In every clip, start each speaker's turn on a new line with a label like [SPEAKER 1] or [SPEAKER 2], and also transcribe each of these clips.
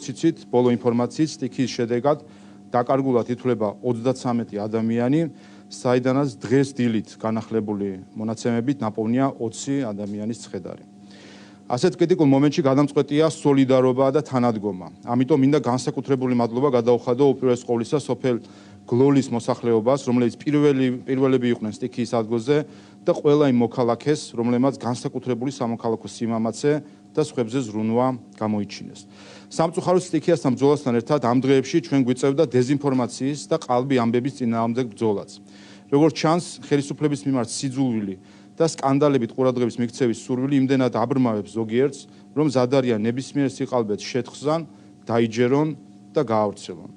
[SPEAKER 1] ციცით, ბოლო ინფორმაციით სტიქიის შედეგად დაკარგულად ითვლება 33 ადამიანი, საიდანაც დღეს დილით განახლებული მონაცემებით ნაპოვნია 20 ადამიანის ცხედარი. ასეთ კრიტიკულ მომენტში გადამწყვეტია სოლიდარობა და თანადგომა. ამიტომ მინდა განსაკუთრებული მადლობა გადაუხადო უპირველეს ყოვლისა სოფელ გლოლის მოსახლეობას, რომლებიც პირველები იყვნენ სტიქიის ადგილზე და ყველა იმ მოქალაქეს, რომლებმაც განსაკუთრებული სამოქალაქო სიმამაცე და სხვებზე ზრუნვა გამოიჩინეს. სამწუხაროდ სტიქიასთან ბრძოლასთან ერთად ამ დღეებში ჩვენ გვიწევდა დეზინფორმაციის და ყალბი ამბების წინააღმდეგ ბრძოლაც. როგორც ჩანს, ხელისუფლების მიმართ სიძულვილი და სკანდალებით ყურადღების მიქცევის სურვილი იმდენად აბრმავებს ზოგიერთს, რომ მზად არიან ნებისმიერ სიყალბეს შეთხზან, დაიჯერონ და გაავრცელონ.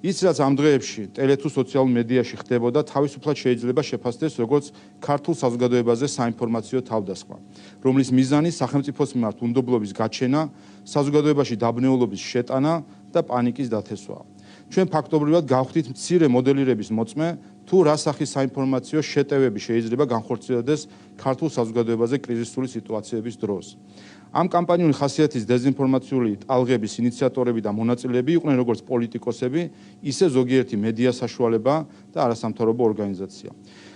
[SPEAKER 1] ის რაც ამ დღეებში ტელე თუ სოციალურ მედიაში ხდებოდა, თავისუფლად შეიძლება შეფასდეს როგორც ქართულ საზოგადოებაზე საინფორმაციო თავდასხმა, რომლის მიზანი სახელმწიფოს მიმართ უნდობლობის გაჩენა, საზოგადოებაში დაბნეულობის შეტანა და პანიკის დათესვაა. ჩვენ ფაქტობრივად გავხდით მცირე მოდელირების მოწმე, თუ რა სახის საინფორმაციო შეტევები შეიძლება განხორციელდეს ქართულ საზოგადოებაზე კრიზისული სიტუაციების დროს. ამ კამპანიური ხასიათის დეზინფორმაციული ტალღების ინიციატორები და მონაწილეები იყვნენ როგორც პოლიტიკოსები, ისე ზოგიერთი მედია საშუალება და არასამთავრობო ორგანიზაცია.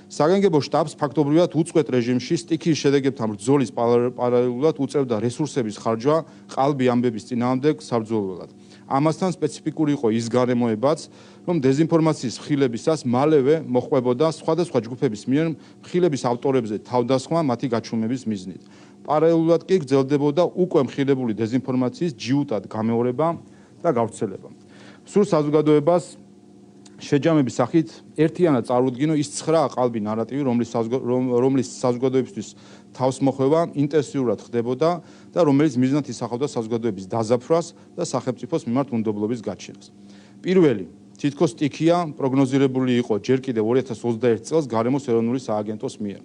[SPEAKER 1] საგანგებო შტაბს ფაქტობრივად უწყვეტ რეჟიმში სტიქიის შედეგებთან ბრძოლის პარალელურად უწევდა რესურსების ხარჯვა ყალბი ამბების წინააღმდეგ საბრძოლველად. ამასთან სპეციფიკური იყო ის გარემოებაც, რომ დეზინფორმაციის მხილებისას მალევე მოჰყვებოდა სხვადასხვა ჯგუფების მიერ მხილების ავტორებზე თავდასხმა მათი გაჩუმების მიზნით. პარალელურად კი გრძელდებოდა უკვე მხილებული დეზინფორმაციის ჯიუტად გამეორება და გავრცელება. სულ საზოგადოებას შეჯამების სახით ერთიანად წარუდგინო ის 9 ყალბი ნარატივი, რომლის საზოგადოებისთვის თავსმოხვევა ინტენსიურად ხდებოდა და რომელიც მიზნად ისახავდა საზოგადოების დაზაფრვას და სახელმწიფოს მიმართ უნდობლობის გაჩენას. პირველი, თითქოს სტიქია პროგნოზირებული იყო ჯერ კიდევ 2021 წელს გარემოს ეროვნული სააგენტოს მიერ.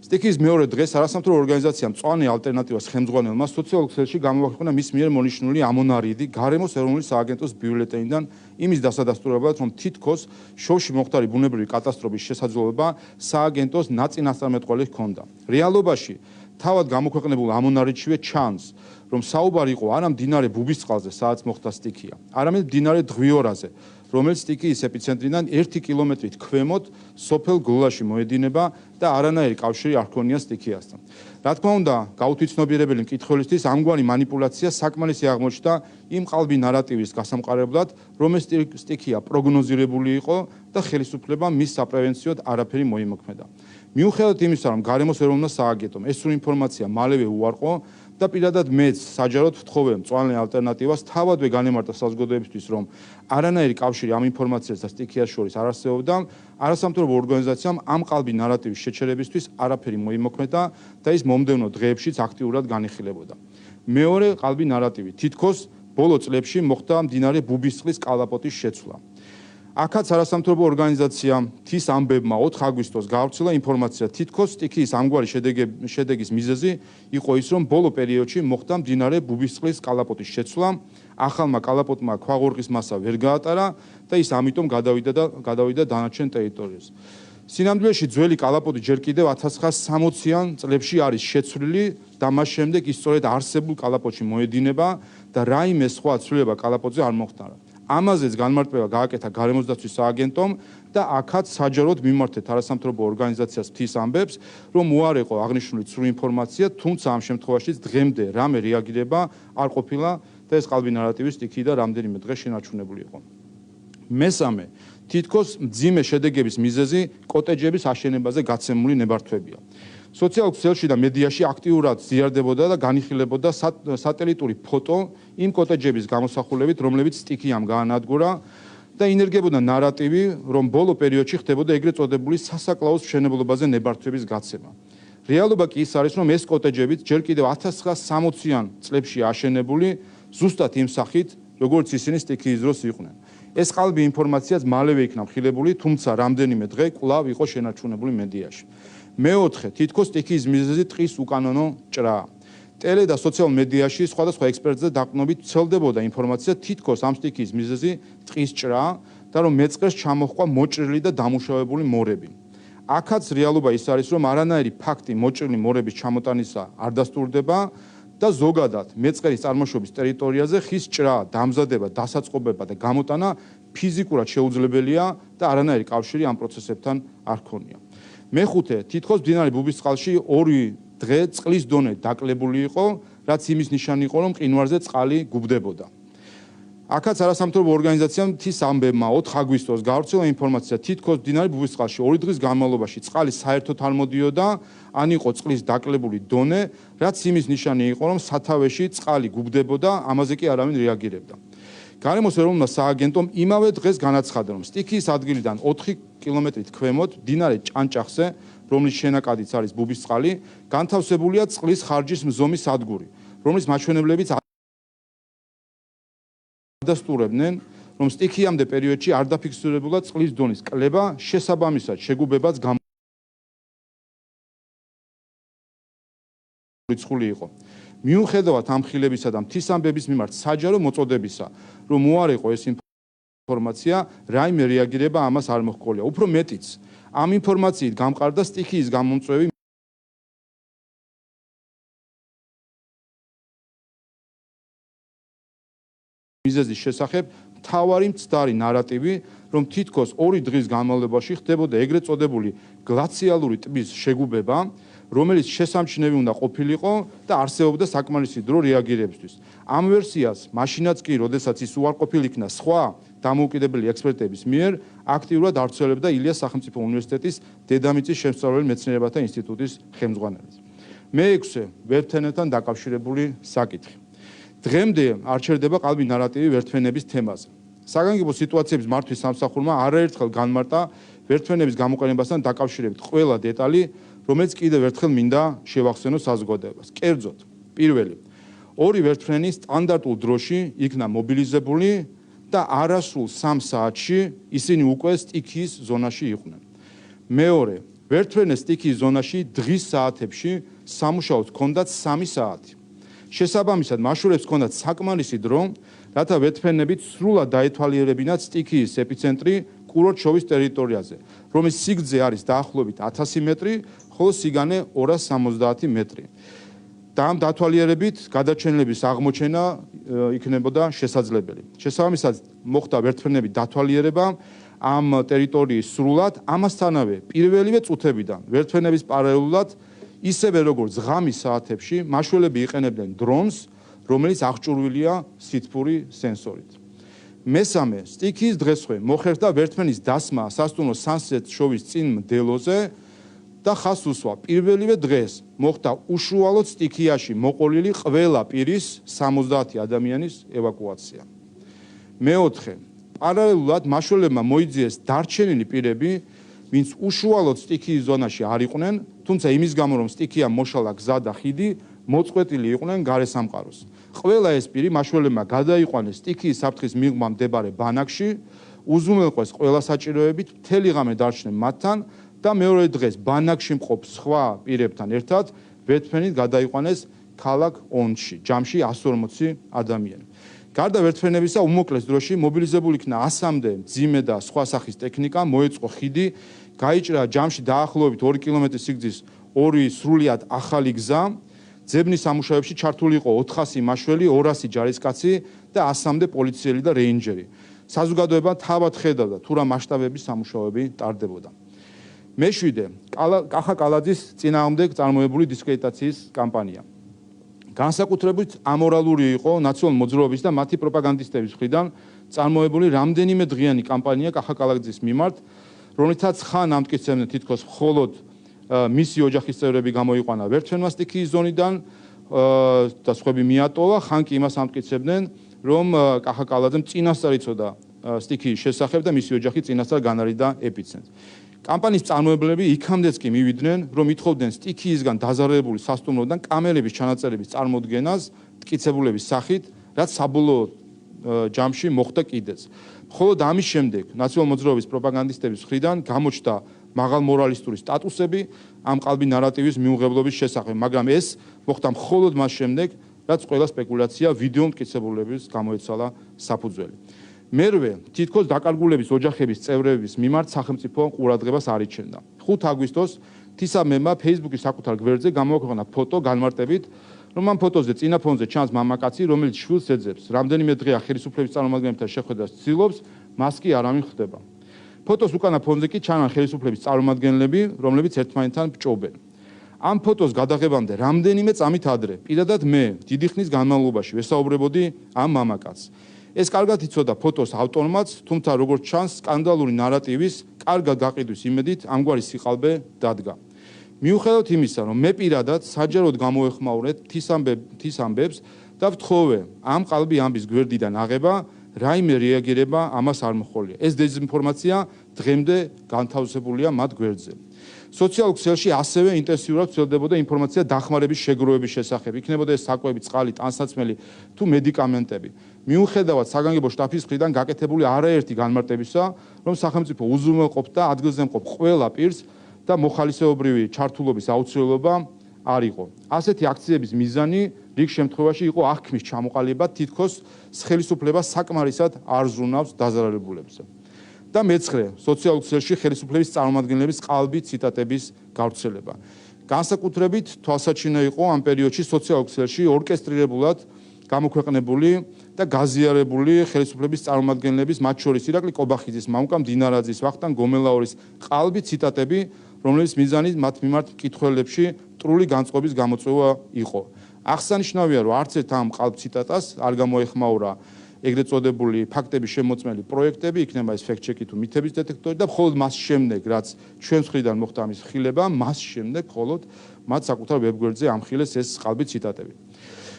[SPEAKER 1] სტიქიის მეორე დღეს არასამთავრობო ორგანიზაციამ მწვანე ალტერნატივას ხელმძღვანელმა სოციალურ ქსელში გამოაქვეყნა მის მიერ მონიშნული ამონარიდი გარემოს ეროვნული სააგენტოს ბიულეტენიდან იმის დასადასტურებლად, რომ თითქოს შოვში მომხდარი ბუნებრივი კატასტროფის შესაძლებლობა სააგენტოს ნაწინასწარმეტყველი ჰქონდა. რეალობაში თავად გამოქვეყნებულ ამონარიდშივე ჩანს, რომ საუბარი იყო არა მდინარე ბუბისწყალზე, სადაც მოხდა სტიქია, არამედ მდინარე დღვიორაზე, რომელიც სტიქიის ეპიცენტრიდან 1 კილომეტრით ქვემოთ სოფელ გლოლაში მოედინება და არანაირი კავშირი არ ჰქონია სტიქიასთან. რა თქმა უნდა, გაუთვითცნობიერებელი მკითხველისთვის ამგვარი მანიპულაცია საკმარისი აღმოჩნდა იმ ყალბი ნარატივის გასამყარებლად, რომელიც სტიქია პროგნოზირებული იყო და ხელისუფლებამ მის საპრევენციოდ არაფერი მოიმოქმედა. მიუხედავად იმისა, რომ გარემოს ეროვნულ სააგენტომ ეს ინფორმაცია მალევე უარყო და პირადად მეც საჯაროდ ვთხოვე მწვანე ალტერნატივას თავადვე განემარტა საზოგადოებისთვის, რომ არანაირი კავშირი ამ ინფორმაციას და სტიქიას შორის არ არსებობდა, არასამთავრობო ორგანიზაციამ ამ ყალბი ნარატივის შეჩერებისთვის არაფერი მოიმოქმედა და ის მომდევნო დღეებშიც აქტიურად განიხილებოდა. მეორე ყალბი ნარატივი თითქოს ბოლო წლებში მოხდა მდინარე ბუბისწყლის კალაპოტის შეცვლა. აქაც არასამთავრობო ორგანიზაციამ თის ამბებმა 4 აგვისტოს გაავრცელა ინფორმაცია, თითქოს სტიქიის ამგვარი შედეგის მიზეზი იყო ის, რომ ბოლო პერიოდში მოხდა მდინარე ბუბისწყლის კალაპოტის შეცვლა, ახალმა კალაპოტმა ქვაღორღის მასა ვერ გაატარა და ის ამიტომ გადავიდა დანარჩენ ტერიტორიაზე. სინამდვილეში ძველი კალაპოტი ჯერ კიდევ 1960-იან წლებში არის შეცვლილი და მას შემდეგ ის სწორედ არსებულ კალაპოტში მოედინება და რაიმე სხვა ცვლილება კალაპოტზე არ მოხდარა. ამაზეც განმარტება გააკეთა გარემოს დაცვის სააგენტომ და აქაც საჯაროდ მიმართეთ არასამთავრობო ორგანიზაციას მთის ამბებს, რომ უარეყო აღნიშნული ცრუ ინფორმაცია, თუმცა ამ შემთხვევაშიც დღემდე რამე რეაგირება არ ყოფილა და ეს ყალბი ნარატივის სტიქიიდან რამდენიმე დღე შენარჩუნებული იყო. მესამე, თითქოს მძიმე შედეგების მიზეზი კოტეჯების აშენებაზე გაცემული ნებართვებია. სოციალურ ქსელში და მედიაში აქტიურად ზიარდებოდა და განიხილებოდა სატელიტური ფოტო იმ კოტეჯების გამოსახულებით, რომლებიც სტიქიამ გაანადგურა და ინერგებოდა ნარატივი, რომ ბოლო პერიოდში ხდებოდა ეგრეთ წოდებული სასაკლაოს მშენებლობაზე ნებართვების გაცემა. რეალობა კი ის არის, რომ ეს კოტეჯებიც ჯერ კიდევ 1960-იან წლებში აშენებული, ზუსტად იმ სახით, როგორც ისინი სტიქიის დროს იყვნენ. ეს ყალბი ინფორმაციაც მალევე იქნა მხილებული, თუმცა რამდენიმე დღე კვლავ იყო შენარჩუნებული მედიაში. მეოთხე, თითქოს სტიქიის მიზეზი ტყის უკანონო ჭრაა. ტელე და სოციალურ მედიაში სხვადასხვა ექსპერტზე დაყრდნობით ვრცელდებოდა ინფორმაცია, თითქოს ამ სტიქიის მიზეზი ტყის ჭრაა და რომ მეწყერს ჩამოჰყვა მოჭრილი და დამუშავებული მორები. აქაც რეალობა ის არის, რომ არანაირი ფაქტი მოჭრილი მორების ჩამოტანისა არ დასტურდება და ზოგადად მეწყერის წარმოშობის ტერიტორიაზე ხის ჭრა, დამზადება, დასაწყობება და გამოტანა ფიზიკურად შეუძლებელია და არანაირი კავშირი ამ პროცესებთან არ ჰქონია. მეხუთე, თითქოს მდინარე ბუბისწყალში 2 დღე წყლის დონე დაკლებული იყო, რაც იმის ნიშანი იყო, რომ მყინვარზე წყალი გუბდებოდა. აქაც არასამთავრობო ორგანიზაციამ მთის ამბებმა 4 აგვისტოს გავრცელა ინფორმაცია, თითქოს მდინარე ბუბისწყალში 2 დღის განმავლობაში წყალი საერთოდ არ მოდიოდა, ან იყო წყლის დაკლებული დონე, რაც იმის ნიშანი იყო, რომ სათავეში წყალი გუბდებოდა, ამაზე კი არავინ რეაგირებდა. გარემოს ეროვნულმა სააგენტომ იმავე დღეს განაცხადა, რომ სტიქიის ადგილიდან 4 კილომეტრით ქვემოთ, მდინარე ჭანჭახზე, რომლის შენაკადიც არის ბუბისწყალი, განთავსებულია წყლის ხარჯის მზომის სადგური, რომლის მაჩვენებლებიც ადასტურებდნენ, რომ სტიქიამდე პერიოდში არ დაფიქსირებულა წყლის დონის კლება, შესაბამისად შეგუბებაც რიცხული იყო. მიუხედავად ამ ხილებისა და მთის ამბების მიმართ საჯარო მოწოდებისა, რომ უარიყო ეს ინფორმაცია, რაიმე რეაგირება ამას არ მოჰყოლია. უფრო მეტიც, ამ ინფორმაციით გამყარდა სტიქიის გამომწვევი მიზეზის შესახებ მთავარი მცდარი ნარატივი, რომ თითქოს 2 დღის განმავლობაში ხდებოდა ეგრეთ წოდებული გლაციალური ტბის შეგუბება, რომელიც შესამჩნევი უნდა ყოფილიყო და არსებობდა საკმარისი დრო რეაგირებისთვის. ამ ვერსიას მაშინაც კი, როდესაც ის უარყოფილ იქნა სხვა დამოუკიდებელი ექსპერტების მიერ, აქტიურად არცელებდა ილიას სახელმწიფო უნივერსიტეტის დედამიწის შემსწავლელი მეცნიერებათა ინსტიტუტის ხელმძღვანელიც. მე-6 ვერტფენებთან დაკავშირებული საკითხი. დღემდე არ ჩერდება ყალბი ნარატივი ვერტფენების თემაზე. საგანგებო სიტუაციების მართვის სამსახურმა არაერთხელ განმარტა ვერტფენების გამოყენებასთან დაკავშირებით ყველა დეტალი, რომელიც კიდევ ერთხელ მინდა შევახსენო საზოგადოებას. კერძოდ, პირველი, 2 ვერტფრენი სტანდარტულ დროში იქნა მობილიზებული და არასრულ 3 საათში ისინი უკვე სტიქიის ზონაში იყვნენ. მეორე, ვერტფრენებს სტიქიის ზონაში დღის საათებში სამუშაოდ ჰქონდათ 3 საათი. შესაბამისად, მაშურებს ჰქონდათ საკმარისი დრო, რათა ვერტფრენებით სრულად დაეთვალიერებინათ სტიქიის ეპიცენტრი კურორტ-შოვის ტერიტორიაზე, რომლის სიგრძე არის დაახლოებით 1000 მეტრი, ხოლო სიგანე 270 მეტრი. და ამ დათვალიერებით გადაჩენილების აღმოჩენა იქნებოდა შესაძლებელი. შესაბამისად, მოხდა ვერტფრენების დათვალიერება ამ ტერიტორიის სრულად, ამასთანავე პირველივე წუთებიდან ვერტფრენების პარალელურად ისევე როგორც ღამის საათებში მაშველები იყენებდნენ დრონს, რომელიც აღჭურვილია სითბური სენსორით. მესამე, სტიქიის დღესვე მოხერხდა ვერტფრენის დასმა სასტუმრო Sunset შოვის წინ მდელოზე და ხას უსვა პირველივე დღეს მოხდა უშუალოდ სტიქიაში მოყოლილი ყველა პირის 70 ადამიანის ევაკუაცია. მეოთხე, პარალელურად მაშველებმა მოიძიეს დარჩენილი პირები, ვინც უშუალოდ სტიქიის ზონაში არ იყვნენ, თუმცა იმის გამო რომ სტიქია მოშალა გზა და ხიდი, მოწყვეტილი იყვნენ გარესამყაროს. ყველა ეს პირი მაშველებმა გადაიყვანეს სტიქიის საფრთხის მიღმა მდებარე ბანაკში, უზრუნველყვეს ყველა საჭიროებით, მთელი ღამე დარჩნენ მათთან და მეორე დღეს ბანაკში მყოფ სხვა პირებთან ერთად ვერტფრენით გადაიყვანეს ქალაქ ონში, ჯამში 140 ადამიანი. გარდა ვერტფრენებისა, უმოკლეს დროში მობილიზებული იქნა 100-მდე მძიმე და სხვა სახის ტექნიკა, მოეწყო ხიდი, გაიჭრა ჯამში დაახლოებით 2 კილომეტრის სიგრძის 2 სრულიად ახალი გზა. ძებნის სამუშაოებში ჩართული იყო 400 მაშველი, 200 ჯარისკაცი და 100-მდე პოლიციელი და რეინჯერი. საზოგადოება თავად ხედავდა თუ რა მასშტაბების სამუშაოები ტარდებოდა. მე-7, კახა კალაძის წინააღმდეგ წარმოებული დისკრედიტაციის კამპანია. განსაკუთრებით ამორალური იყო ნაციონალ მოძრაობის და მათი პროპაგანდისტების მხრიდან წარმოებული რამდენიმე დღიანი კამპანია კახა კალაძის მიმართ, რომლითაც ხან ამტკიცებდნენ თითქოს მხოლოდ მისი ოჯახის წევრები გამოიყვანა ვერტფრენმა სტიქიის ზონიდან და სხვები მიატოვა, ხან კი იმას ამტკიცებდნენ, რომ კახა კალაძემ წინასწარ იცოდა სტიქიის შესახებ და მისი ოჯახი წინასწარ განარიდა ეპიცენტრს. კამპანიის წარმოებლები იქამდეც კი მივიდნენ, რომ ითხოვდნენ სტიქიისგან დაზარალებული სასტუმროდან კამერების ჩანაწერების წარმოდგენას მტკიცებულების სახით, რაც საბოლოო ჯამში მოხდა კიდეც. მხოლოდ ამის შემდეგ ნაციონალ მოძრაობის პროპაგანდისტების მხრიდან გამოჩნდა მაღალმორალისტური სტატუსები ამ ყალბი ნარატივის მიუღებლობის შესახებ, მაგრამ ეს მოხდა მხოლოდ მას შემდეგ, რაც ყველა სპეკულაცია ვიდეო მტკიცებულების გამოეცალა საფუძველი. მერვე, თითქოს დაკარგულების ოჯახების წევრების მიმართ სახელმწიფო ყურადღებას არ იჩენდა. 5 აგვისტოს თისამემა Facebook-ის საკუთარ გვერდზე გამოაქვეყნა ფოტო განმარტებით, რომ ამ ფოტოზე წინა ფონზე ჩანს მამაკაცი, რომელიც შვილს ეძებს. რამდენიმე დღეა ხელისუფლების წარმომადგენლებთან შეხვედრას ცდილობს, მას კი არავინ ხვდება. ფოტოს უკანა ფონზე კი ჩანან ხელისუფლების წარმომადგენლები, რომლებიც ერთმანეთთან ბჭობენ. ამ ფოტოს გადაღებამდე რამდენიმე წამით ადრე, პირადად მე დიდი ხნის განმავლობაში ვესაუბრებოდი ამ მამაკაცს. ეს კარგად იცოდა ფოტოს ავტორმაც, თუმცა როგორც ჩანს, სკანდალური ნარატივის კარგად გაყიდვის იმედით ამგვარი სიყალბე დადგა. მიუხედავად იმისა, რომ მე პირადად საჯაროდ გამოეხმაურეთ თის ამბებს და ვთხოვე ამ ყალბი ამბის გვერდიდან აღება, რაიმე რეაგირება ამას არ მოჰყოლია. ეს დეзинფორმაცია დღემდე განთავსებულია მათ გვერდზე. სოციალურ ქსელში ასევე ინტენსიურად ვრცელდებოდა ინფორმაცია დახმარების შეგროვების შესახებ. იქნებოდა ეს საკვები, წყალი, ტანსაცმელი თუ მედიკამენტები. მიუხედავად საგანგებო შტაბის მხრიდან გაკეთებული არაერთი განმარტებისა, რომ სახელმწიფო უზრუნველყოფდა ადგილზე მყოფ ყველა პირს და მოხალისეობრივი ჩართულობის აუცილებლობა არ იყო. ასეთი აქციების მიზანი რიგ შემთხვევაში იყო აღქმის ჩამოყალიბება, თითქოს ხელისუფლებას საკმარისად არ ზრუნავს დაზარალებულებზე. და მეცხრე, სოციალურ ქსელში ხელისუფლების წარმომადგენლების ყალბი ციტატების გავრცელება. განსაკუთრებით თვალსაჩინო იყო ამ პერიოდში სოციალურ ქსელში ორკესტრირებულად გამოქვეყნებული და გაზიარებული ხელისუფლების წარმომადგენლების, მათ შორის ირაკლი კობახიძის, მამუკა მდინარაძის, ვახტანგ გომელაურის ყალბი ციტატები, რომლებიც მიზანი მათ მიმართ მკითხველებში მტრული განწყობის გამოწვევა იყო. აღსანიშნავია, რომ არც ერთ ამ ყალბ ციტატას არ გამოეხმაურა ეგრეთ წოდებული ფაქტების შემოწმელი პროექტები, იქნება ეს ფექტ-ჩეკი თუ მითების დეტექტორი და მხოლოდ მას შემდეგ, რაც ჩვენს მხრიდან მოხდა ამის ხილება, მას შემდეგ მხოლოდ მათ საკუთარ ვებგვერდზე ამხილეს ეს ყალბი ციტატები.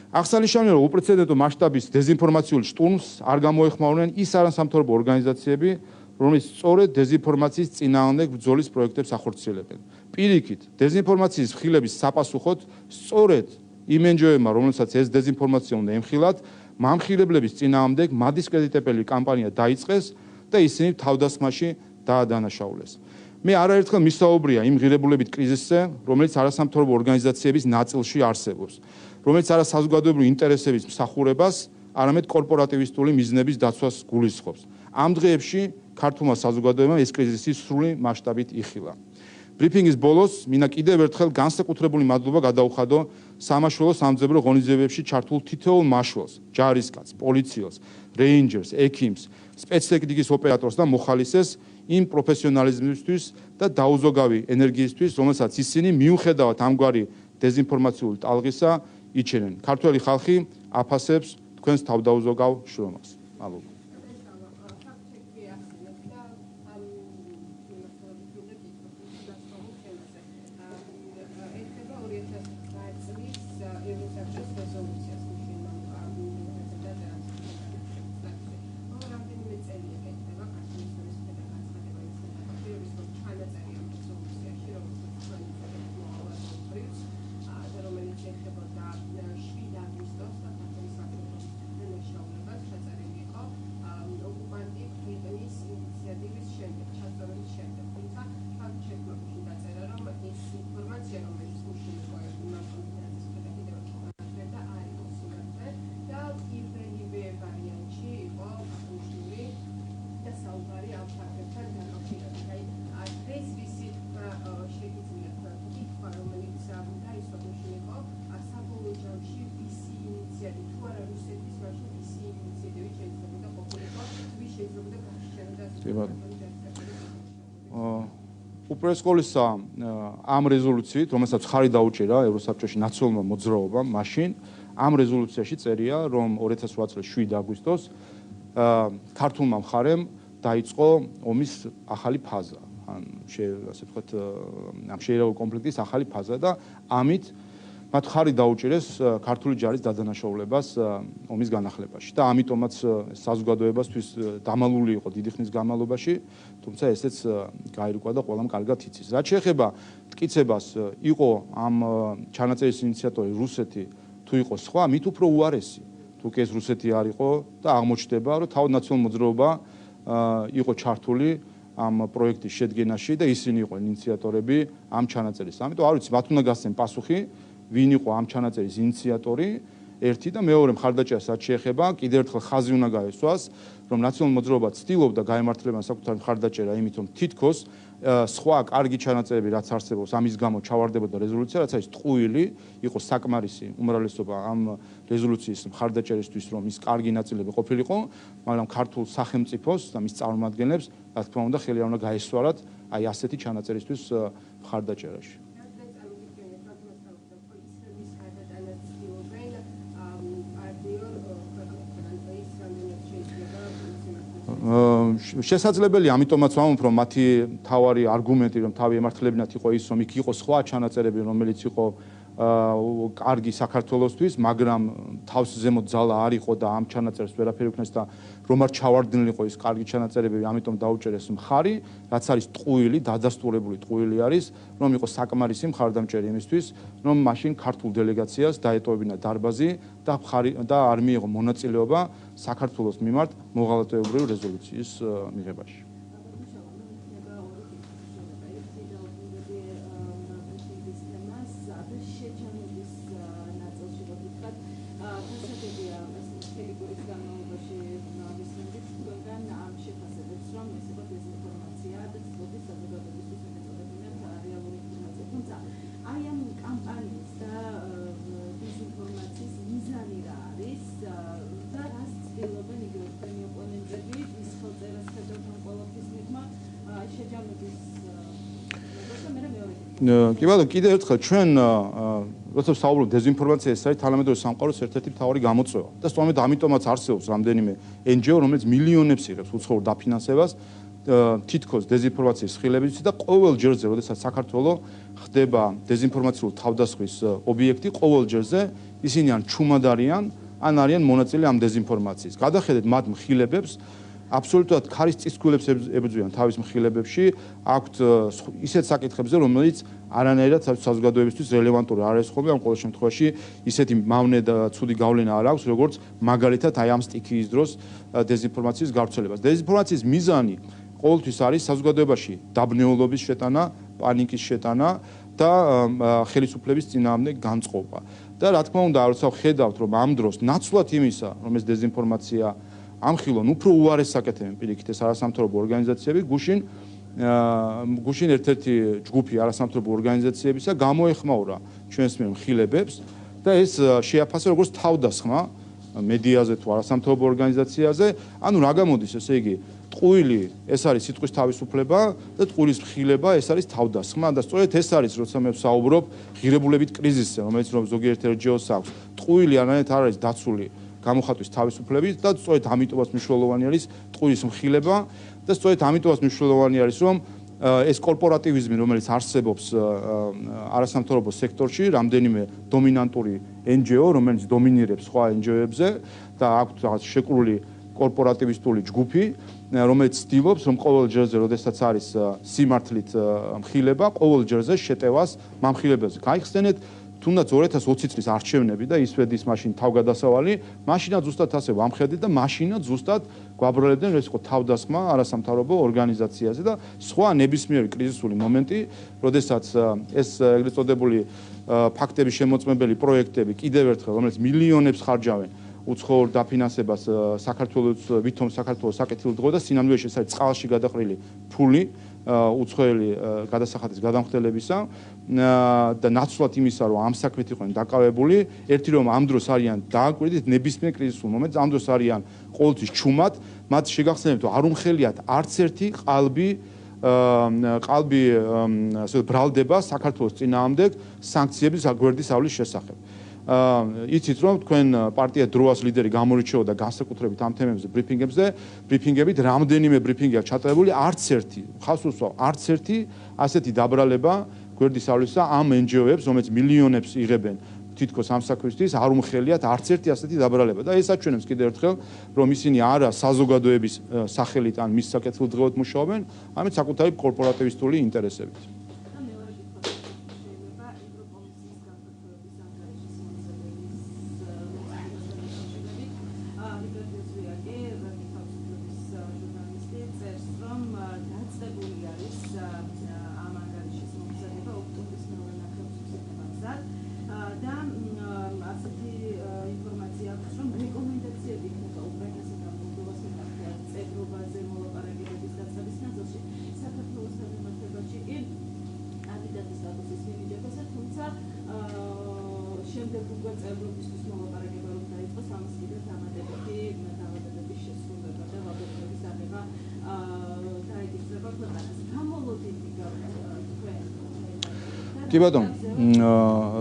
[SPEAKER 1] აღსანიშნავია, რომ უპრეცედენტო მასშტაბის დეзинფორმაციული შტურმს არ გამოეხმაურნენ ის არასამთავრობო ორგანიზაციები, რომელიც სწორედ დეзинფორმაციის წინააღმდეგ ბრძოლის პროექტებს ახორციელებენ. პირიქით, დეзинფორმაციის ხილების საპასუხოდ სწორედ იმ NGO-ებმა, რომელსაც ეს დეзинფორმაცია უნდა ემხილათ, მამხილებლების წინააღმდეგ მადისკრედიტებელი კამპანია დაიწყეს და ისინი თავდასხმაში დაადანაშაულეს. მე არაერთხელ მისაუბრია იმ ღირებულებით კრიზისზე, რომელიც არასამთავრობო ორგანიზაციების ნაწილში არსებობს, რომელიც არა საზოგადოებრივი ინტერესების მსახურებას, არამედ კორპორატივისტული მიზნების დაცვას გულისხმობს. ამ დღეებში ქართულმა საზოგადოებამ ეს კრიზისი სრული მასშტაბით იხილა. ბრიფინგის ბოლოს მინდა კიდევ ერთხელ განსაკუთრებული მადლობა გადაუხადო სამაშველო სამძებრო ღონისძიებებში ჩართულ თითოეულ მაშველს, ჯარისკაცს, პოლიციელს, რეინჯერს, ექიმს, სპეცტექნიკის ოპერატორს და მოხალისეს იმ პროფესიონალიზმისთვის და დაუზოგავი ენერგიისთვის, რომელსაც ისინი მიუხედავად ამგვარი დეзинფორმაციული ტალღისა იჩენენ. ქართველი ხალხი აფასებს თქვენს თავდაუზოგავ შრომას. მადლობა. უპირესკოლისა ამ რეზოლუციით, რომელსაც ხარი დაუჭირა ევროსაბჭოში ნაციონალურმა მოძრაობამ, მაშინ ამ რეზოლუციაში წერია, რომ 2008 წლის 7 აგვისტოს ქართულმა მხარემ დაიწყო ომის ახალი ფაზა, ან ასე ვთქვათ, ამ შეერეული კონფლიქტის ახალი ფაზა და ამით მათ ხარი დაუჭირეს ქართული ჯარის დადანაშაულებას ომის განახლებაში და ამიტომაც საზოგადოებასთვის დამალული იყო დიდი ხნის განმავლობაში, თუმცა ესეც გაირკვა და ყველამ კარგად იცის. რაც შეეხება მტკიცებას, იყო ამ ჩანაწერის ინიციატორი რუსეთი თუ იყო სხვა, მით უფრო უარესი. თუ კი ეს რუსეთი არ იყო და აღმოჩნდება, რომ თავად ნაციონალურ მოძრაობა იყო ჩართული ამ პროექტის შედგენაში და ისინი იყვნენ ინიციატორები ამ ჩანაწერის. ამიტომ არ ვიცი, მათ უნდა გასცენ პასუხი, ვინ იყო ამ ჩანაწერის ინიციატორი, ერთი და მეორე მხარდაჭერას რაც შეეხება, კიდევ ერთხელ ხაზი უნდა გაესვას, რომ ნაციონალური მოძრაობა ცდილობდა გაემართლება საკუთარი მხარდაჭერა იმით, რომ თითქოს სხვა კარგი ჩანაწერები რაც არსებობს, ამის გამო ჩავარდებოდა რეზოლუცია, რაც არის ტყუილი, იყო საკმარისი უმრავლესობა ამ რეზოლუციის მხარდაჭერისთვის, რომ ის კარგი ნაწილები ყოფილიყო, მაგრამ ქართულ სახელმწიფოს და მის წარმომადგენლებს, რა თქმა უნდა, ხელი არ უნდა გაესვარათ აი ასეთი ჩანაწერისთვის მხარდაჭერაში. შესაძლებელია, ამიტომაც ვამბობ, რომ მათი თავარი არგუმენტი, რომ თავი ემართლებინათ იყო ის, რომ იქ იყო სხვა ჩანაწერები, რომელიც იყო კარგი საქართველოსთვის, მაგრამ თავს ზემოთ ძალა არ იყო და ამ ჩანაწერს ვერაფერი უქნეს და რომ არ ჩავარდნილიყო ის კარგი ჩანაწერები, ამიტომ დაუჭერეს მხარი, რაც არის ტყუილი, დადასტურებული ტყუილი არის, რომ იყო საკმარისი მხარდამჭერი იმისთვის, რომ მაშინ ქართულ დელეგაციას დაეტოვებინა დარბაზი და არ მიიღო მონაწილეობა საქართველოს მიმართ მოღალატეობრივი რეზოლუციის მიღებაში. კი ბატონო, კიდევ ერთხელ ჩვენ როცა საუბრობთ დეზინფორმაცია, ეს არის თანამედროვე სამყაროს ერთ-ერთი მთავარი გამოწვევა და სწორედ ამიტომაც არსებობს რამდენიმე NGO, რომელიც მილიონებს იღებს უცხოურ დაფინანსებას თითქოს დეზინფორმაციის ხილებისთვის და ყოველ ჯერზე, როდესაც საქართველოს ხდება დეზინფორმაციულ თავდასხმის ობიექტი, ყოველ ჯერზე ისინი ან ჩუმად არიან, ან არიან მონაწილე ამ დეზინფორმაციის. გადახედეთ მათ მხილებებს, აბსოლუტურად ქარის წისქვილებს ებრძვიან თავის მხილებებში, აქვთ ისეთ საკითხებზე, რომელიც არანაირად საზოგადოებისთვის რელევანტური არ არის ხოლმე, ამ ყოველ შემთხვევაში ისეთი მავნე და ცუდი გავლენა არ აქვს, როგორც მაგალითად აი ამ სტიქიის დროს დეზინფორმაციის გავრცელებას. დეზინფორმაციის მიზანი ყოველთვის არის საზოგადოებაში დაბნეულობის შეტანა, პანიკის შეტანა და ხელისუფლების წინააღმდეგ განწყობა. და რა თქმა უნდა, როცა ხედავთ, რომ ამ დროს ნაცვლად იმისა, რომ ეს დეზინფორმაცია ამხილონ უფრო უარეს საკეთებენ პირიქით ეს არასამთავრობო ორგანიზაციები, გუშინ ერთ-ერთი ჯგუფი არასამთავრობო ორგანიზაციებისა გამოეხმაურა ჩვენს მიერ მხილებებს და ეს შეაფასა როგორც თავდასხმა მედიაზე თუ არასამთავრობო ორგანიზაციაზე, ანუ რა გამოდის, ესე იგი, ტყუილი ეს არის სიტყვის თავისუფლება და ტყუილის მხილება ეს არის თავდასხმა და სწორედ ეს არის, როცა მე ვსაუბრობ ღირებულებით კრიზისზე, რომელიც რომ ზოგიერთ NGO-ს აქვს. ტყუილი არანაირად არ არის დაცული გამოხატვის თავისუფლებით და სწორედ ამიტომაც მნიშვნელოვანი არის ტყუილის მხილება და სწორედ ამიტომაც მნიშვნელოვანი არის, რომ ეს კორპორატივიზმი, რომელიც არსებობს არასამთავრობო სექტორში, რამდენიმე დომინანტური NGO, რომელიც დომინირებს სხვა NGO-ებზე და აქვს რაღაც შეკრული კორპორატივისტული ჯგუფი, რომელიც ცდილობს, რომ ყოველ ჯერზე, როდესაც არის სიმართლით მხილება, ყოველ ჯერზე შეტევას მამხილებელზე. გაიხსენეთ თუნდაც 2020 წლის არჩევნები და ის ვედის მაშინ თავგადასავალი, მაშინაც ზუსტად ასე ვამხედით და მაშინაც ზუსტად გვაბრალებდნენ, რომ ეს იყო თავდასხმა არასამთავრობო ორგანიზაციაზე და სხვა ნებისმიერი კრიზისული მომენტი, როდესაც ეს ეგრეთ წოდებული ფაქტების შემოწმებელი პროექტები კიდევ ერთხელ, რომელიც მილიონებს ხარჯავენ უცხოურ დაფინანსებას საქართველოს ვითომ საქართველოს საკეთილდღეო და სინამდვილეში ეს არის წყალში გადაყრილი ფული უცხოელი გადასახადის გადამხდელებისა და ნაცვლად იმისა, რომ ამ საქმით იყვნენ დაკავებული, ერთი რომ ამ დროს არიან დააკვირდით ნებისმიერ კრიზისულ მომენტს, ამ დროს არიან ყოველთვის ჩუმად, მათ შეგახსენებთ, რომ არ უმხელიათ არც ერთი ყალბი ასე ბრალდება საქართველოს წინააღმდეგ სანქციების გვერდის ავლის შესახებ. იცით რომ თქვენ პარტია დროას ლიდერი გამორიჩეოდა განსაკუთრებით ამ თემებზე ბრიფინგებით, რამდენიმე ბრიფინგია ჩატარებული, არც ერთი, ხავს უსვავ, არც ერთი ასეთი დაბრალება გვერდისავლისა ამ NGO-ებს, რომელიც მილიონებს იღებენ თითქოს ამ საქმისთვის, არ უმხელიათ არც ერთი ასეთი დაბრალება და ეს აჩვენებს კიდევ ერთხელ, რომ ისინი არა საზოგადოების სახელით ან მის საკეთილდღეოდ მუშაობენ, არამედ საკუთარი კორპორატივისტული ინტერესებით.
[SPEAKER 2] და ასეთი წევრობისთვის მოლაპარაკება რომ დაიწყოს, ამას კიდევ დამატებითი შესრულება და ვაბოლოების აღება დაეკისრება ქვეყანას. გამოლოდინი თქვენ.
[SPEAKER 1] კი ბატონო,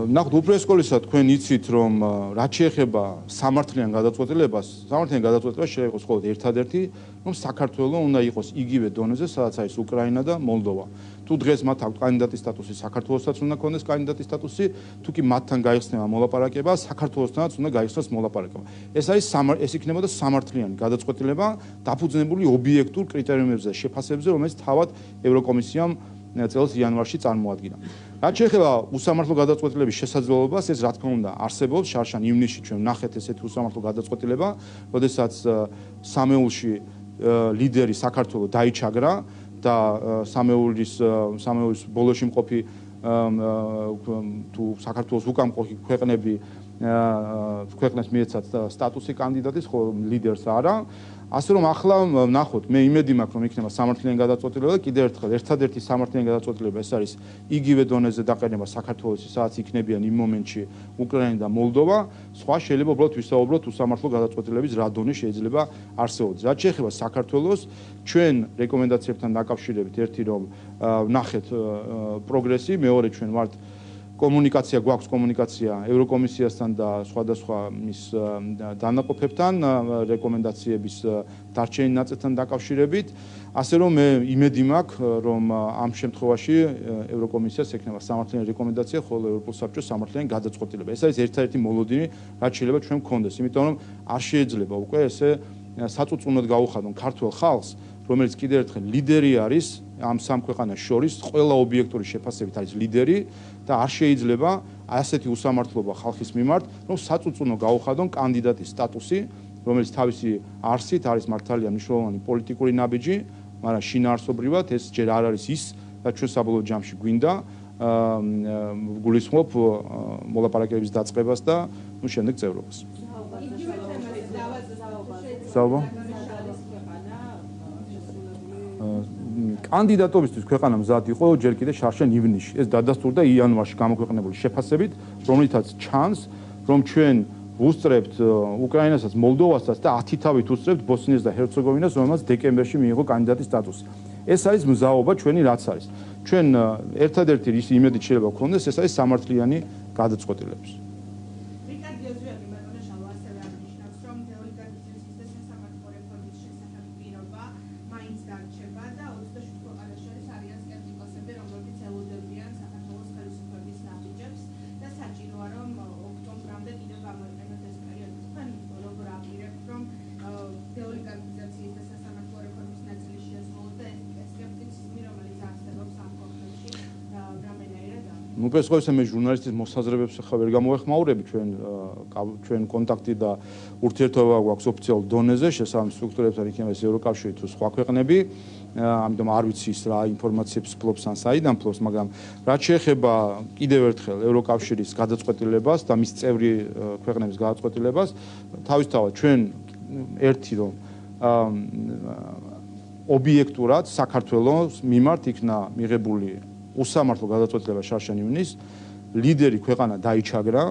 [SPEAKER 1] ნახოთ უპირესკოლისა თქვენ იცით რომ რაც შეეხება სამართლიან გადაწყვეტილებას შეიძლება იყოს მხოლოდ ერთადერთი რომ საქართველოს უნდა იყოს იგივე დონეზე სადაც არის უკრაინა და მოლდოვა. თუ დღეს მათ აქვს კანდიდატის სტატუსი, საქართველოსაც უნდა ქონდეს კანდიდატის სტატუსი, თუ კი მათთან გაიხსნება მოლაპარაკება, საქართველოსთანაც უნდა გაიხსნას მოლაპარაკება. ეს იქნებოდა სამართლიანი გადაწყვეტილება დაფუძნებული ობიექტურ კრიტერიუმებზე, შეფასებებზე, რომელიც თავად ევროკომისიამ წელს იანვარში წარმოადგინა. რაც შეეხება უსამართლო გადაწყვეტილების შესაძლებლობას, ეს რა თქმა უნდა არსებობს, შარშან ივნისში ჩვენ ვნახეთ ესეთი უსამართლო გადაწყვეტილება, როდესაც სამეულში ლიდერი საქართველოს დაიჩაგრა და სამეულის ბოლოში მყოფი თუ საქართველოს უკან მყოფი ქვეყნებს მიეცათ სტატუსი კანდიდატის, ხოლო ლიდერს არა. ასე რომ ახლა ვნახოთ, მე იმედი მაქვს რომ იქნება სამართლიანი გადაწყვეტილება და კიდევ ერთხელ ერთადერთი სამართლიანი გადაწყვეტილება ეს არის იგივე დონეზე დაყენება საქართველოსი, სადაც იქნებიან იმ მომენტში უკრაინა და მოლდოვა, სხვა შეიძლება უბრალოდ ვისაუბროთ უსამართლო გადაწყვეტილების რა დონე შეიძლება არსებობს. რაც შეეხება საქართველოს, ჩვენ რეკომენდაციებთან დაკავშირებით ერთი რომ ვნახეთ პროგრესი, მეორე ჩვენ ვართ გვაქვს კომუნიკაცია ევროკომისიასთან და სხვადასხვა მის დანაყოფებთან რეკომენდაციების დარჩენილ ნაწილთან დაკავშირებით, ასე რომ მე იმედი მაქვს რომ ამ შემთხვევაში ევროკომისიას ექნება სამართლიანი რეკომენდაცია, ხოლო ევროპულ საბჭოს სამართლიანი გადაწყვეტილება. ეს არის ერთ-ერთი მოლოდინი, რაც შეიძლება ჩვენ გქონდეს, იმიტომ რომ არ შეიძლება უკვე ესე საწუწუნოდ გაუხადონ ქართულ ხალხს, რომელიც კიდევ ერთხელ ლიდერი არის ამ სამ ქვეყანას შორის, ყველა ობიექტური შეფასებით არის ლიდერი და არ შეიძლება ასეთი უსამართლობა ხალხის მიმართ, რომ საწუწუნო გაუხადონ კანდიდატის სტატუსი, რომელიც თავისი არსით არის მართალია მნიშვნელოვანი პოლიტიკური ნაბიჯი, მაგრამ შინაარსობრივად ეს ჯერ არ არის ის, რაც ჩვენ საბოლოო ჯამში გვინდა, გულისხმობ მოლაპარაკებების დაწყებას და შემდეგ წევრობას. კანდიდატობისთვის ქვეყანა მზად იყო ჯერ კიდევ შარშან ივნისში. ეს დადასტურდა იანვარში გამოქვეყნებული შეფასებით, რომლითაც ჩანს, რომ ჩვენ ვუსწრებთ უკრაინასაც, მოლდოვასაც და 10 თავით ვუსწრებთ ბოსნიას და ჰერცეგოვინას, რომელმაც დეკემბერში მიიღო კანდიდატის სტატუსი. ეს არის მზაობა ჩვენი, რაც არის. ჩვენ ერთადერთი ის იმედით შეიძლება გქონდეს, ეს არის სამართლიანი გადაწყვეტილების. უპირესკოთებსა მე ჟურნალისტის მოსაზრებებს ახლა ვერ გამოვეხმაურები, ჩვენ კონტაქტი და ურთიერთობა გვაქვს ოფიციალურ დონეზე, შესაბამის სტრუქტურებთან იქნება ეს ევროკავშირი თუ სხვა ქვეყნები, ამიტომ არ ვიცი ის რა ინფორმაციებს ფლობს ან საიდან ფლობს, მაგრამ რაც შეეხება კიდევ ერთხელ ევროკავშირის გადაწყვეტილებას და მის წევრი ქვეყნების გადაწყვეტილებას, თავისთავად ჩვენ ერთი რომ ობიექტურად საქართველოს მიმართ იქნა მიღებული უსამართლო გადაწყვეტილება შარშან ივნისს, ლიდერი ქვეყანა დაიჩაგრა.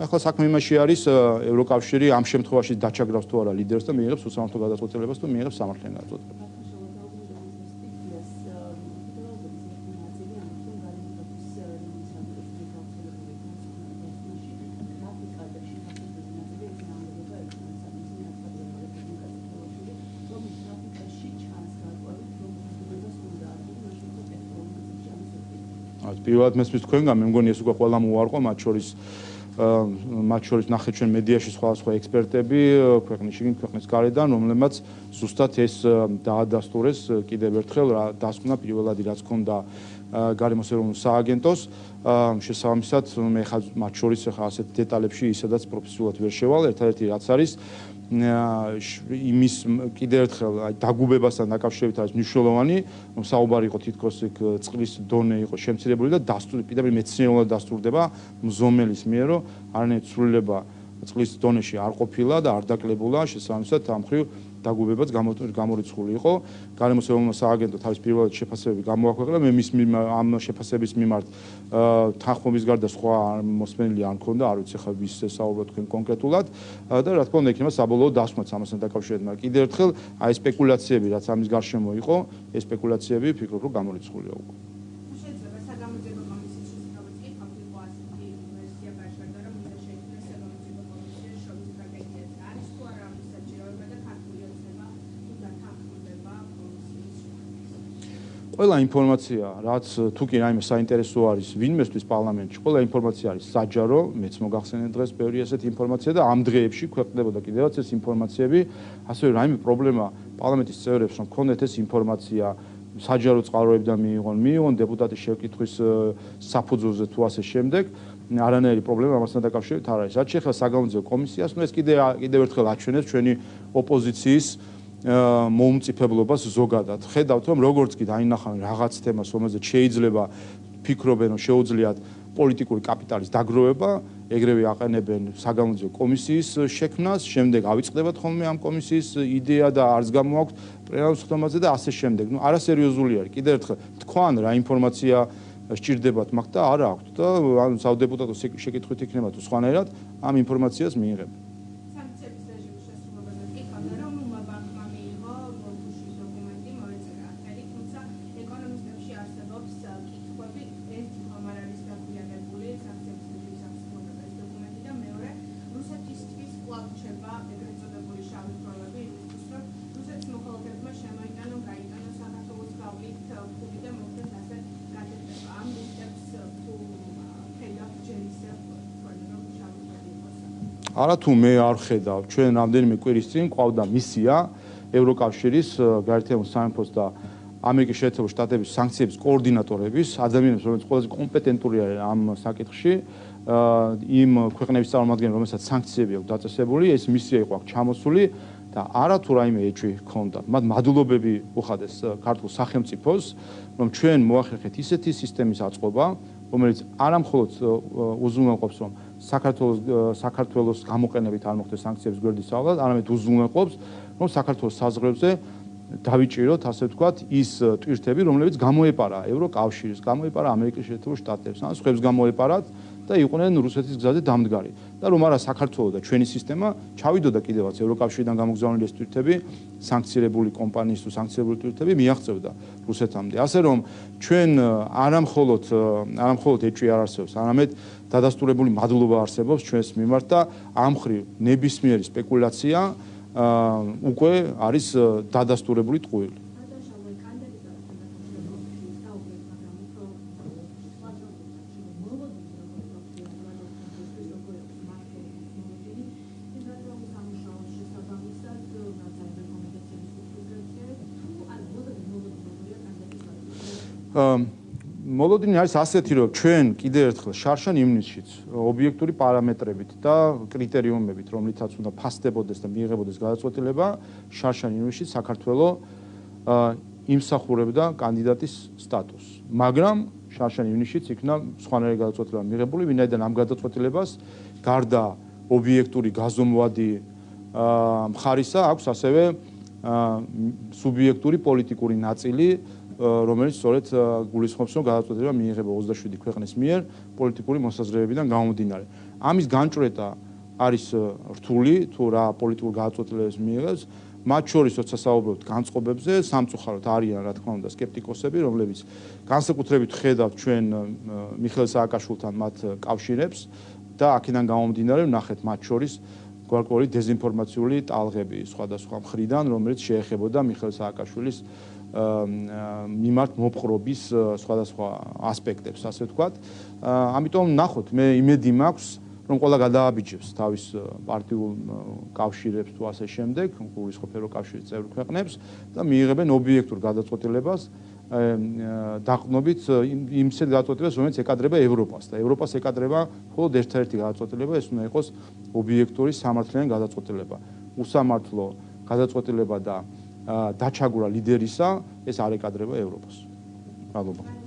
[SPEAKER 1] ახლა საქმე იმაში არის ევროკავშირი ამ შემთხვევაში დაჩაგრავს თუ არა ლიდერს და მიიღებს უსამართლო გადაწყვეტილებას თუ მიიღებს სამართლიან გადაწყვეტილებას. პირველად მესმის თქვენგან, მე მგონი ეს უკვე ყველა მოუარყო, მათ შორის ნახეთ ჩვენ მედიაში სხვადასხვა ექსპერტები ქვეყნის შიგნით, ქვეყნის გარედან, რომლებმაც ზუსტად ეს დაადასტურეს კიდევ ერთხელ რა დასკვნა პირველადი რაც ჰქონდა გარემოს ეროვნულ სააგენტოს, შესაბამისად მე ხა მათ შორის ახლა ასეთ დეტალებში ისედაც პროფესიულად ვერ შევალ, ერთადერთი რაც არის იმის კიდევ ერთხელ დაგუბებასთან დაკავშირებით არის მნიშვნელოვანი, რომ საუბარი იყო თითქოს წყლის დონე იყო შემცირებული და პირდაპირ მეცნიერულად დასტურდება მზომელის მიერ, რომ არანაირი ცვლილება წყლის დონეში არ ყოფილა და არ დაკლებულა, შესაბამისად ამ მხრივ დაგუბებაც გამორიცხული იყო. გარემო საომარ სააგენტო თავის პირველად შეფასებები გამოაქვეყნა, მე მის ამ შეფასების მიმართ თანხმობის გარდა სხვა მოსმენელი არ მქონდა, არ ვიცი ხა ვის საუბრობთ თქვენ კონკრეტულად და რა თქმა უნდა იქნება საბოლოო დასმაც ამასთან დაკავშირებით, მაგრამ კიდევ ერთხელ აი სპეკულაციები რაც ამის გარშემო იყო, ეს სპეკულაციები ფიქრობ რომ გამორიცხულია უკვე.
[SPEAKER 3] შეიძლება საგამოძიებო კომისიის შესაძლებლობაც კი ფაქტიკო ასეთი ვერსია გაჩნდა, რომ უნდა შექმნეს საგამოძიებო კომისიის შორის სტრატეგიაც არის თუ არა ამის საჭიროება და ქართული ოცნება თუ დათანხმდება კომისიის შეტანილს.
[SPEAKER 1] ყველა ინფორმაცია, რაც თუ კი რაიმე საინტერესო არის ვინმესთვის პარლამენტში, ყველა ინფორმაცია არის საჯარო, მეც მოგახსენეთ დღეს ბევრი ასეთი ინფორმაცია და ამ დღეებში ქვეყნდებოდა კიდევაც ეს ინფორმაციები, ასევე რაიმე პრობლემა პარლამენტის წევრებს რომ ქონდეთ ეს ინფორმაცია საჯარო წყაროებიდან მიიღონ დეპუტატის შეკითხვის საფუძველზე თუ ასე შემდეგ, არანაირი პრობლემა ამასთან დაკავშირებით არ არის. რაც შეეხება საგამოძიებო კომისიას, ეს კიდევ ერთხელ აჩვენებს ჩვენი ოპოზიციის მოუმწიფებლობას ზოგადად. ხედავთ რომ როგორც კი დაინახავენ რაღაც თემას, რომელზეც შეიძლება ფიქრობენ რომ შეუძლიათ პოლიტიკური კაპიტალის დაგროვება, ეგრევე აყენებენ საგამოძიებო კომისიის შექმნას, შემდეგ ავიწყდებათ ხოლმე ამ კომისიის იდეა და არც გამოაქვთ პლენარულ სხდომაზე და ასე შემდეგ. ნუ არასერიოზული არის. კიდევ ერთხელ თქვან რა ინფორმაცია სჭირდებათ მაგ და არა აქვთ და ანუ საუდეპუტატო შეკითხვით იქნება თუ სხვანაირად ამ ინფორმაციას მიიღებენ.
[SPEAKER 3] სანქციების რეჟიმის შესრულებაზე კი ხდება, რომ ბანკმა მიიღო ბორგუშის დოკუმენტი, მოეწერა ახალი, თუმცა ეკონომისტებში არსებობს კითხვები, ეს ხომ არ არის დაგვიანებული სანქციების რეჟიმის აღსრულება ეს დოკუმენტი და მეორე, რუსეთისთვის კვლავ რჩება ეგრეთ წოდებული შავი დროებები იმისთვის, რომ რუსეთის მოქალაქეებმა შემოიტანონ, გაიტანონ საქართველოს გავლით ფული და მოხდეს ასე გაკეთება. ამ რუსეთს თუ ხედავ ჯერ ისე
[SPEAKER 1] არათუ მე არ ხედავ, ჩვენ რამდენიმე კვირის წინ ყავდა მისია ევროკავშირის გაერთიანებულ სამეფოს და ამერიკის შეერთებული შტატების სანქციების კოორდინატორების, ადამიანებს, რომლებიც ყველაზე კომპეტენტური არიან ამ საკითხში, იმ ქვეყნების წარმომადგენლები, რომელსაც სანქციები აქვს დაწესებული, ეს მისია იყო აქ ჩამოსული და არათუ რაიმე ეჭვი ჰქონდა. მათ მადლობები უხადეს ქართულ სახელმწიფოს, რომ ჩვენ მოახერხეთ ისეთი სისტემის აწყობა, რომელიც არამხოლოდ უზრუნველყოფს, რომ საქართველოს გამოყენებით არ მოხდეს სანქციების გვერდის სწავლად, არამედ უზრუნველყოფს, რომ საქართველოს საზღვრებზე დავიჭიროთ, ასე ვთქვათ, ის ტვირთები, რომლებიც გამოეპარა ევროკავშირის, გამოეპარა ამერიკის შეერთებულ შტატებს, ან სხვებს გამოეპარათ და იყვნენ რუსეთის გზაზე დამდგარი. და რომ არა საქართველოს და ჩვენი სისტემა ჩავიდოდა კიდევაც ევროკავშირიდან გამოგზავნილი ეს ტვირთები, სანქცირებული კომპანიის თუ სანქცირებული ტვირთები მიაღწევდა რუსეთამდე. ასე რომ ჩვენ არამხოლოდ ეჭვი არ არსებობს, არამედ დადასტურებული მადლობა არსებობს ჩვენს მიმართ და ამ მხრივ ნებისმიერი სპეკულაცია უკვე არის დადასტურებული ტყუილი. მოლოდინი არის ასეთი, რომ ჩვენ კიდევ ერთხელ შარშან ივნისშიც ობიექტური პარამეტრებით და კრიტერიუმებით, რომლითაც უნდა ფასდებოდეს და მიიღებოდეს გადაწყვეტილება, შარშან ივნისშიც საქართველოს იმსახურებდა კანდიდატის სტატუსს. მაგრამ შარშან ივნისშიც იქნა სხვანაირი გადაწყვეტილება მიღებული, ვინაიდან ამ გადაწყვეტილებას გარდა ობიექტური გაზომვადი მხარისა აქვს ასევე სუბიექტური პოლიტიკური ნაწილი, რომელიც სწორედ გულისხმობს, რომ გადაწყვეტილება მიიღება 27 ქვეყნის მიერ პოლიტიკური მოსაზრებებიდან გამომდინარე. ამის განჭვრეტა არის რთული, თუ რა პოლიტიკურ გადაწყვეტილებას მიიღებს, მათ შორის როცა საუბრობთ განწყობებზე, სამწუხაროდ არიან, რა თქმა უნდა, სკეპტიკოსები, რომლებიც განსაკუთრებით ხედავთ ჩვენ მიხეილ სააკაშვილთან მათ კავშირებს და აქედან გამომდინარე ვნახეთ მათ შორის გარკვეული დეზინფორმაციული ტალღები სხვადასხვა მხრიდან, რომელიც შეეხებოდა მიხეილ სააკაშვილის მიმართ მოპყრობის სხვადასხვა ასპექტებს, ასე ვთქვათ. ამიტომ ნახოთ, მე იმედი მაქვს, რომ ყველა გადააბიჯებს თავის პარტიულ კავშირებს თუ ასე შემდეგ, გულისხმობ ევროკავშირის წევრ ქვეყნებს და მიიღებენ ობიექტურ გადაწყვეტილებას დაყრდნობით იმ ისეთ გადაწყვეტილებას, რომელიც ეკადრება ევროპას და ევროპას ეკადრება მხოლოდ ერთადერთი გადაწყვეტილება, ეს უნდა იყოს ობიექტური სამართლიანი გადაწყვეტილება. უსამართლო გადაწყვეტილება და დაჩაგვრა ლიდერისა, ეს არ ეკადრება ევროპას. მადლობა.